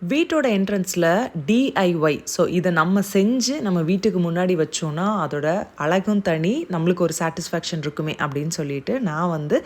வீட்டோட என்ட்ரன்ஸில் DIY. So இதை நம்ம செஞ்சு நம்ம வீட்டுக்கு முன்னாடி வச்சோன்னா அதோட அழகும் தனி, நம்மளுக்கு ஒரு சாட்டிஸ்ஃபேக்ஷன் இருக்குமே அப்படின்னு சொல்லிட்டு நான் வந்து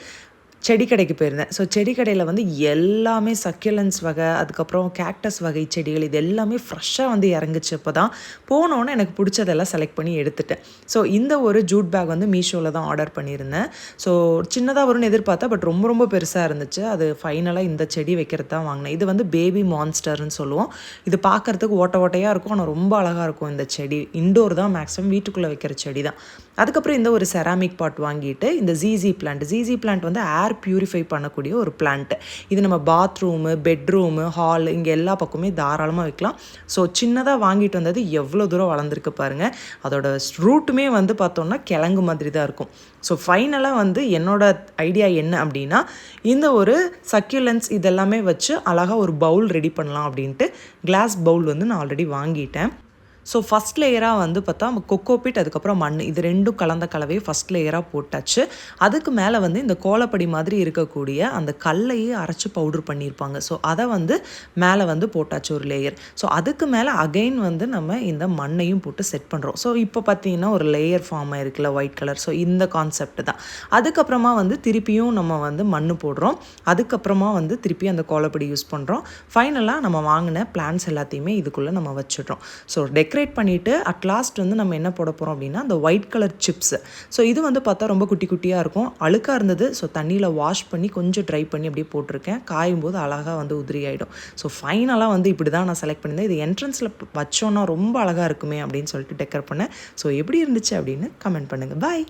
செடி கடைக்கு போயிருந்தேன். ஸோ செடி கடையில் வந்து எல்லாமே சக்யுலன்ஸ் வகை, அதுக்கப்புறம் கேக்டஸ் வகை செடிகள் இது எல்லாமே ஃப்ரெஷ்ஷாக வந்து இறங்குச்சு. இப்போ தான் போனோன்னே எனக்கு பிடிச்சதெல்லாம் செலக்ட் பண்ணி எடுத்துட்டேன். ஸோ இந்த ஒரு ஜூட் பேக் வந்து மீஷோவில் தான் ஆர்டர் பண்ணியிருந்தேன். ஸோ சின்னதாக வரும்னு எதிர்பார்த்தா, பட் ரொம்ப ரொம்ப பெருசாக இருந்துச்சு. அது ஃபைனலாக இந்த செடி வைக்கிறது தான் வாங்கினேன். இது வந்து பேபி மான்ஸ்டர்னு சொல்லுவோம். இது பார்க்குறதுக்கு ஓட்டையாக இருக்கும், ஆனால் ரொம்ப அழகாக இருக்கும். இந்த செடி இண்டோர் தான், மேக்ஸிமம் வீட்டுக்குள்ளே வைக்கிற செடி தான். அதுக்கப்புறம் இந்த ஒரு செராமிக் பாட் வாங்கிட்டு இந்த ஜிஜி பிளான்ட் வந்து ஏர் பியூரிஃபை பண்ணக்கூடிய ஒரு பிளான்ட். இது நம்ம பாத்ரூமு, பெட்ரூமு, ஹால் இங்கே எல்லா பக்கமே தாராளமாக வைக்கலாம். ஸோ சின்னதாக வாங்கிட்டு வந்தது எவ்வளோ தூரம் வளர்ந்துருக்கு பாருங்கள். அதோட ரூட்டுமே வந்து பார்த்தோம்னா கிழங்கு மாதிரி தான் இருக்கும். ஸோ ஃபைனலாக வந்து என்னோட ஐடியா என்ன அப்படின்னா, இந்த ஒரு சக்யுலன்ஸ் இதெல்லாமே வச்சு அழகாக ஒரு பவுல் ரெடி பண்ணலாம் அப்படின்ட்டு கிளாஸ் பவுல் வந்து நான் ஆல்ரெடி வாங்கிட்டேன். ஸோ ஃபஸ்ட் லேயராக வந்து பார்த்தா கொக்கோபிட், அதுக்கப்புறம் மண், இது ரெண்டும் கலந்த கலவையை ஃபஸ்ட் லேயராக போட்டாச்சு. அதுக்கு மேலே வந்து இந்த கோலப்படி மாதிரி இருக்கக்கூடிய அந்த கல்லையே அரைச்சி பவுட்ரு பண்ணியிருப்பாங்க. ஸோ அதை வந்து மேலே வந்து போட்டாச்சு ஒரு லேயர். ஸோ அதுக்கு மேலே அகைன் வந்து நம்ம இந்த மண்ணையும் போட்டு செட் பண்ணுறோம். ஸோ இப்போ பார்த்தீங்கன்னா ஒரு லேயர் ஃபார்ம் ஆயிருக்குல்ல ஒயிட் கலர். ஸோ இந்த கான்செப்ட் தான். அதுக்கப்புறமா வந்து திருப்பியும் நம்ம வந்து மண் போடுறோம். அதுக்கப்புறமா வந்து திருப்பி அந்த கோலப்படி யூஸ் பண்ணுறோம். ஃபைனலாக நம்ம வாங்கின பிளான்ஸ் எல்லாத்தையுமே இதுக்குள்ளே நம்ம வச்சிடுறோம். ஸோ டெக்கரேட் பண்ணிவிட்டு அட் லாஸ்ட் வந்து நம்ம என்ன போட போகிறோம் அப்படின்னா அந்த ஒயிட் கலர் சிப்ஸ். ஸோ இது வந்து பார்த்தா ரொம்ப குட்டி குட்டியாக இருக்கும், அழுக்காக இருந்தது. ஸோ தண்ணியில் வாஷ் பண்ணி கொஞ்சம் ட்ரை பண்ணி அப்படியே போட்டிருக்கேன். காயும் போது அழகாக வந்து உதிரி ஆகிடும். ஸோ ஃபைனலாக வந்து இப்படி தான் நான் செலக்ட் பண்ணியிருந்தேன். இது என்ட்ரன்ஸில் வச்சோன்னா ரொம்ப அழகாக இருக்குமே அப்படின்னு சொல்லிட்டு டெக்கர் பண்ணேன். ஸோ எப்படி இருந்துச்சு அப்படின்னு கமெண்ட் பண்ணுங்கள். பாய்.